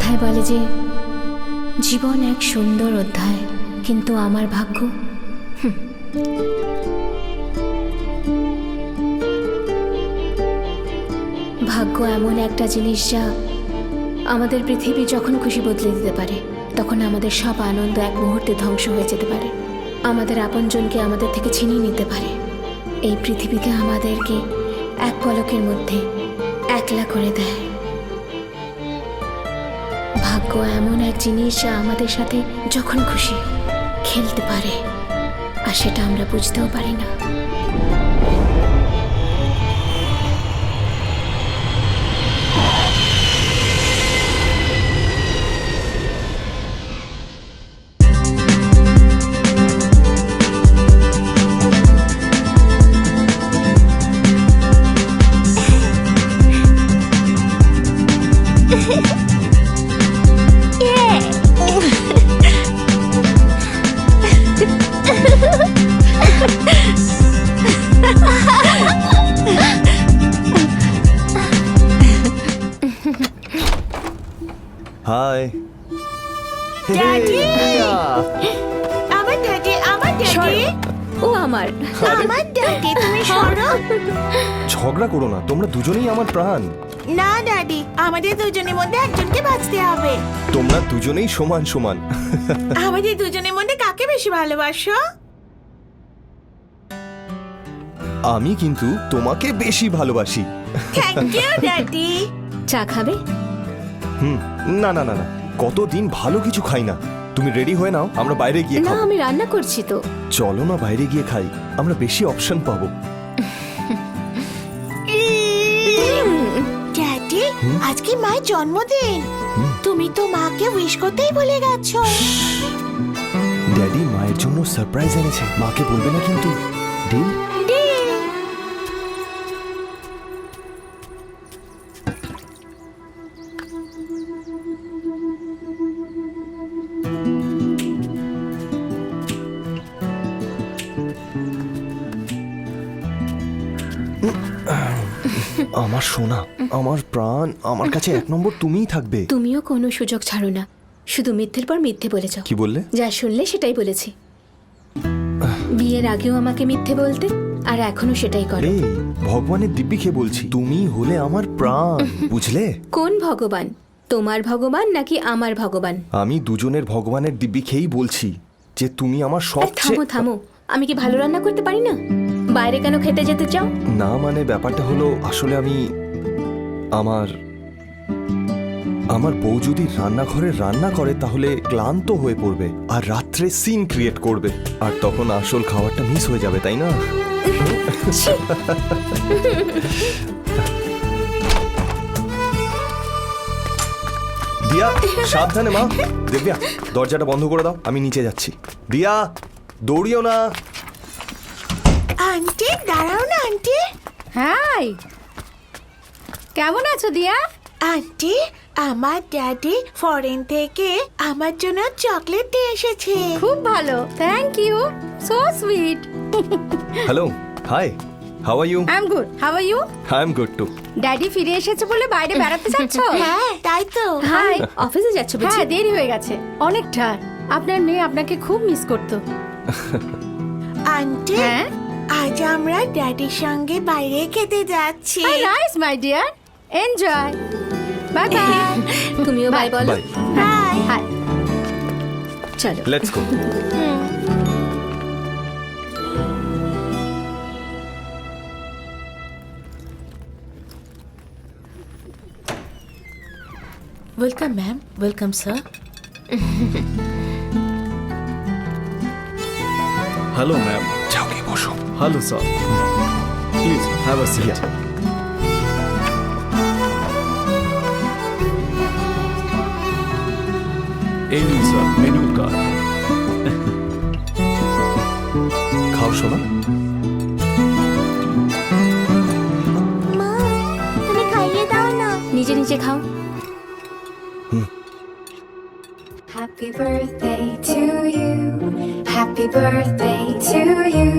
কথায় বলে যে জীবন এক সুন্দর অধ্যায়, কিন্তু আমার ভাগ্য ভাগ্য এমন একটা জিনিস যা আমাদের পৃথিবী যখন খুশি বদলে দিতে পারে। তখন আমাদের সব আনন্দ এক মুহূর্তে ধ্বংস হয়ে যেতে পারে, আমাদের আপনজনকে আমাদের থেকে ছিনিয়ে নিতে পারে। এই পৃথিবীতে আমাদেরকে এক পলকের মধ্যে একলা করে দেয়। ভাগ্য এমন এক জিনিস যা আমাদের সাথে যখন খুশি খেলতে পারে, আর সেটা আমরা বুঝতেও পারি না। Hi daddy! আমার ড্যাডি, আমার ড্যাডি, ও আমার আমার ড্যাডি, তুমি সরো। ঝগড়া করো না, তোমরা দুজনেই আমার প্রাণ। না ড্যাডি, আমাদের দুজনের মধ্যে একজনকে বাঁচতে হবে। তোমরা দুজনেই সমান সমান। আমাদের দুজনের মধ্যে কাকে বেশি ভালোবাসো? আমি কিন্তু তোমাকে বেশি ভালোবাসি। Thank you daddy. চা খাবে? না না না না, কতদিন ভালো কিছু খাই না। তুমি রেডি হয়ে নাও, আমরা বাইরে গিয়ে না, খাবো। আমি রান্না করছি তো। চলো না, বাইরে গিয়ে খাই, আমরা বেশি অপশন পাবো। ড্যাডি, আজকে মায়ের জন্মদিন। তুমি তো মাকে উইশ করতেই ভুলে গেছো। ড্যাডি মায়ের জন্য সারপ্রাইজ এনেছে, মাকে বলবে না কিন্তু। ডিল? আমার সোনা, আমার প্রাণ, আমার কাছে এক নম্বর তুমিই থাকবে। তুমিও কোনো সুযোগ ছাড়ো না, শুধু মিথ্যের পর মিথ্যে বলেছ। কি বললে? যা শুনলে সেটাই বলেছি। বিয়ের আগেও আমাকে মিথ্যে বলতে, আর এখনো সেটাই করো। এই ভগবানের দিব্যি খেয়ে বলছি, তুমি হলে আমার প্রাণ, বুঝলে? কোন ভগবান, তোমার ভগবান নাকি আমার ভগবান? আমি দুজনের ভগবানের দিব্যি খেয়েই বলছি যে তুমি আমার এই সবচেয়ে। থামো থামো, আমি কি ভালো রান্না করতে পারি না? বাইরে কেন খেতে যেতে চাও? না মানে ব্যাপারটা হলো, আসলে আমি আমার বউ যদি রান্নাঘরে রান্না করে তাহলে ক্লান্ত হয়ে পড়বে আর রাত্রে সিন ক্রিয়েট করবে, আর তখন আসল খাবারটা মিস হয়ে যাবে, তাই না? দিয়া, সাবধানে মা। দিব্যা, দরজাটা বন্ধ করে দাও, আমি নিচে যাচ্ছি। দিয়া, দৌড়িও না। আন্টি দাঁড়াও না আন্টি। হাই, কেমন আছো দিয়া? আন্টি, আমার ড্যাডি ফরেন থেকে আমার জন্য চকলেট দিয়ে এসেছে। খুব ভালো, thank you, so sweet. Hello, hi, how are you? I am good, how are you? I am good too. Daddy ফিরে এসেছে বলে বাইরে বেড়াতে যাচ্ছ? হ্যাঁ তাই তো। হাই, অফিসে যাচ্ছ বুঝি? হ্যাঁ, দেরি হয়ে গেছে অনেকটা। আপনার মেয়ে আপনাকে খুব মিস করতো। আন্টি, হ্যাঁ, আজ আমরা ড্যাডির সঙ্গে বাইরে খেতে যাচ্ছি। Nice my dear, enjoy, bye bye. তুমিও বাই বলো। Bye, bye. হাই। চলো। Let's go. Welcome ma'am, welcome sir. Hello, ma'am. যাও গিয়ে বসো। Hello, sir. Please have a seat. Yeah. এই নিন স্যার মেনু কার্ড। খাও শোনা। মা, তুমি খাইয়ে দাও না। নিজে নিজে খাও। Happy birthday to you. Happy birthday to you.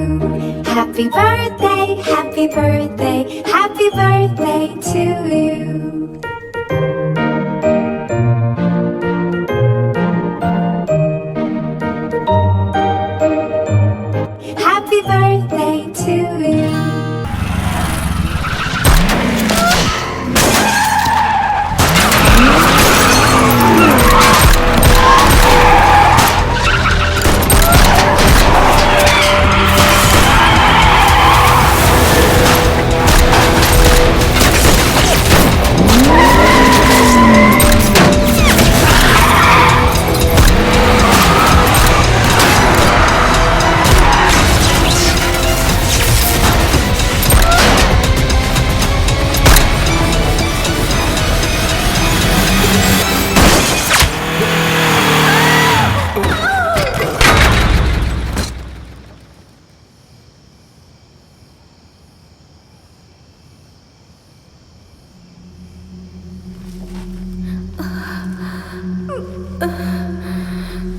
Happy birthday, happy birthday, happy birthday to you.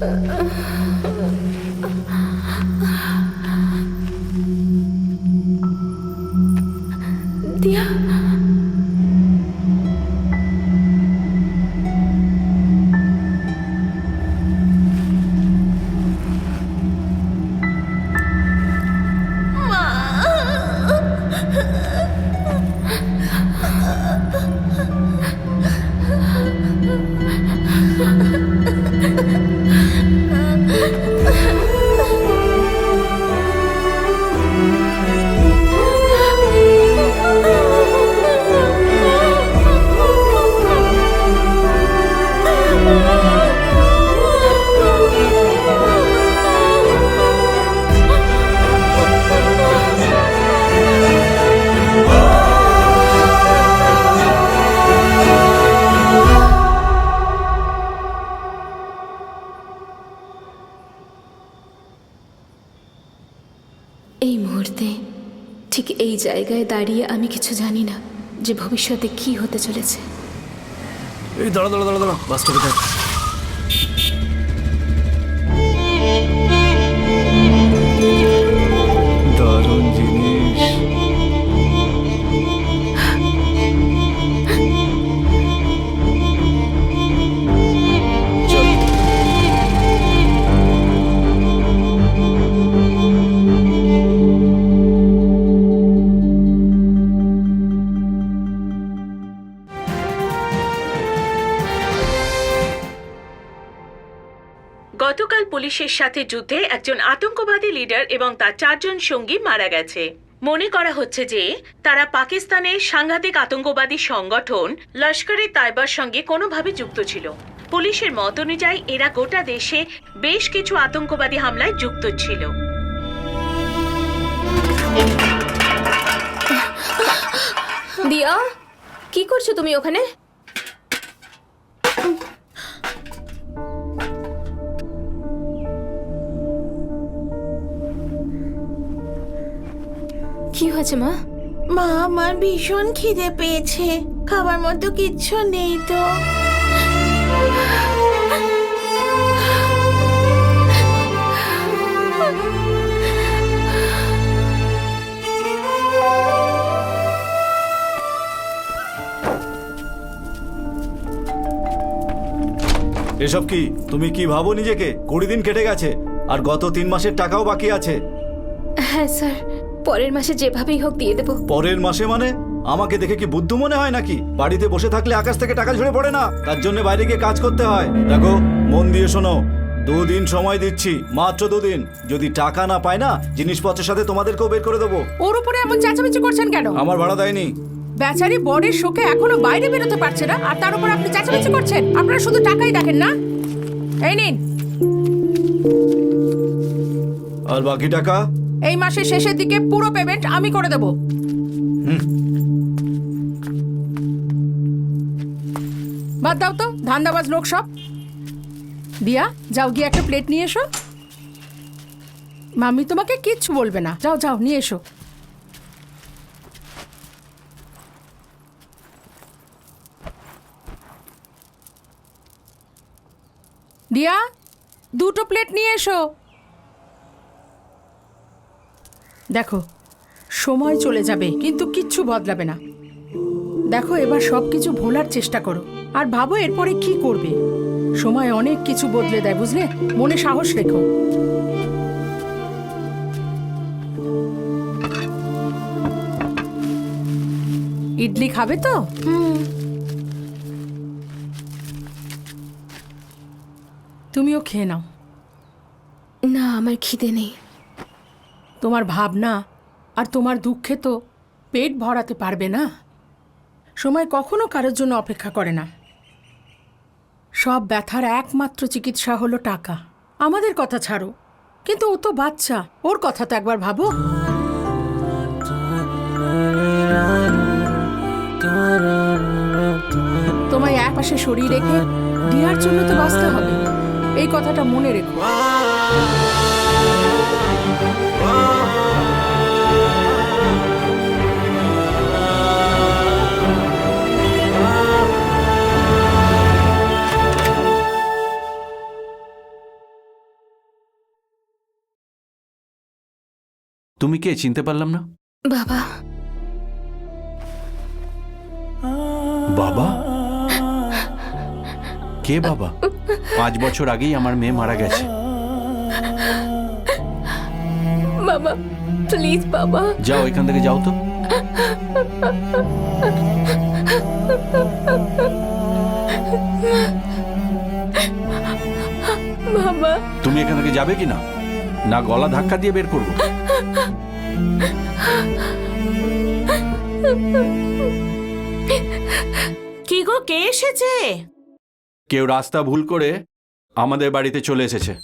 দিয়া, এই মুহূর্তে ঠিক এই জায়গায় দাঁড়িয়ে আমি কিছু জানি না যে ভবিষ্যতে কি হতে চলেছে। এই দাঁড়া দাঁড়া দাঁড়া দাঁড়া, বাসটাকে দেখ। দারুণ জিনিস। চল। গতকাল পুলিশের সাথে যুদ্ধে একজন আতঙ্কবাদী লিডার এবং তার 4 জন সঙ্গী মারা গেছে। মনে করা হচ্ছে যে তারা পাকিস্তানের সাংঘাতিক আতঙ্কবাদী সংগঠন লস্করে তাইবার সঙ্গে কোনোভাবে যুক্ত ছিল। পুলিশের মত অনুযায়ী এরা গোটা দেশে বেশ কিছু আতঙ্কবাদী হামলায় যুক্ত ছিল। দিয়া, কি করছো তুমি ওখানে? কি হয়েছে মা? মা, আমার ভীষণ খিদে পেয়েছে, খাবার মতো কিচ্ছু নেই তো। এসব কি? তুমি কি ভাবো নিজেকে? 20 দিন কেটে গেছে আর গত 3 মাসের টাকাও বাকি আছে। হ্যাঁ স্যার, পরের মাসে যেভাবেই হোক দিয়ে দেবো। পরের মাসে মানে? আমাকে দেখে কি বুদ্ধু মনে হয় নাকি? বাড়িতে বসে থাকলে আকাশ থেকে টাকা ঝরে পড়ে না, তার জন্য বাইরে গিয়ে কাজ করতে হয়। দেখো, মন দিয়ে শোনো, 2 দিন সময় দিচ্ছি, মাত্র 2 দিন। যদি টাকা না পায় না, জিনিসপত্রের সাথে তোমাদেরকেও বের করে দেবো। ওর উপরে এমন চেঁচামেচি করছেন কেন? আমার ভাড়া দেয়নি। বেচারি বরের শোকে এখনো বাইরে বেরোতে পারছে না, আর তার উপর আপনি চেঁচামেচি করছেন। আপনারা শুধু টাকাই দেখেন না। এই নিন। আর বাকি টাকা? এই মাসের শেষের দিকে পুরো পেমেন্ট আমি করে দেব। বাদ দাও তো, ধান্দাবাজ লোক সব। দিয়া, যাও গিয়ে একটা প্লেট নিয়ে এসো। মাম্মি তোমাকে কিচ্ছু বলবে না, যাও যাও নিয়ে এসো। দিয়া, 2টো প্লেট নিয়ে এসো। দেখো, সময় চলে যাবে কিন্তু কিচ্ছু বদলাবে না। দেখো, এবার সবকিছু ভোলার চেষ্টা করো আর ভাবো এরপরে কি করবে। সময় অনেক কিছু বদলে দেয়, বুঝলে? মনে সাহস রেখো। ইডলি খাবে তো? তুমিও খেয়ে নাও। না, আমার খিদে নেই। তোমার ভাবনা আর তোমার দুঃখে তো পেট ভরাতে পারবে না। সময় কখনো কারোর জন্য অপেক্ষা করে না। সব ব্যথার একমাত্র চিকিৎসা হলো টাকা। আমাদের কথা ছাড়ো, কিন্তু ও তো বাচ্চা, ওর কথা তো একবার ভাবো। তোমায় এক পাশে সরিয়ে রেখে দিয়ার জন্য তো বাঁচতে হবে, এই কথাটা মনে রেখো। তুমি কে চিনতে পারলাম না? বাবা, বাবা? কে বাবা? 5 বছর আগেই আমার মেয়ে মারা গেছে। বাবা প্লিজ বাবা। যাও এখান থেকে, যাও তো। বাবা তুমি এখান থেকে যাবে কি না? না গলা ধাক্কা দিয়ে বের করবো? কি গো, কে এসেছে? কেউ রাস্তা ভুল করে আমাদের বাড়িতে চলে এসেছে।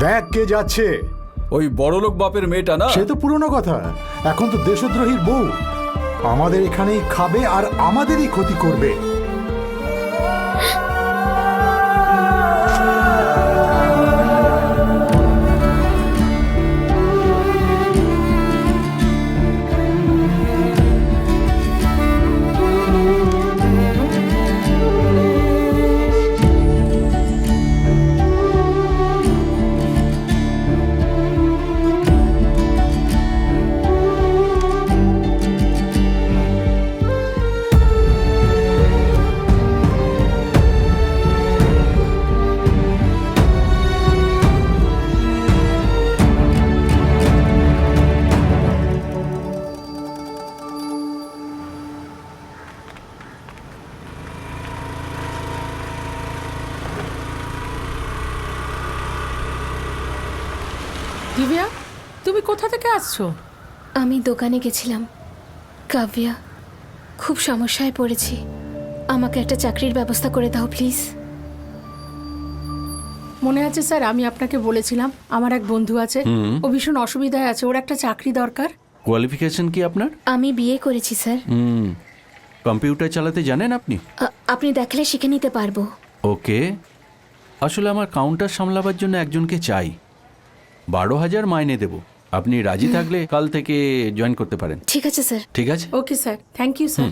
দেখ কে যাচ্ছে। ওই বড়লোক বাপের মেয়েটা না? সে তো পুরনো কথা, এখন তো দেশদ্রোহীর বউ। আমাদের এখানেই খাবে আর আমাদেরই ক্ষতি করবে। দিব্যা, তুমি কোথা থেকে আসছো? আমি দোকানে গেছিলাম। কাব্যা, খুব সমস্যায় পড়েছি, আমাকে একটা চাকরির ব্যবস্থা করে দাও প্লিজ। মনে আছে স্যার, আমি আপনাকে বলেছিলাম আমার এক বন্ধু আছে, ও ভীষণ অসুবিধায় আছে, ওর একটা চাকরি দরকার। কোয়ালিফিকেশন কি আপনার? আমি বিয়ে করেছি স্যার। কম্পিউটার চালাতে জানেন আপনি? আপনি দেখলে শিখে নিতে পারবো। ওকে, আসলে আমার কাউন্টার সামলাবার জন্য একজনকে চাই। 12,000 মাইনে দেব। আপনি রাজি থাকলে কাল থেকে জয়েন করতে পারেন। ঠিক আছে স্যার। ঠিক আছে? Okay sir, thank you sir.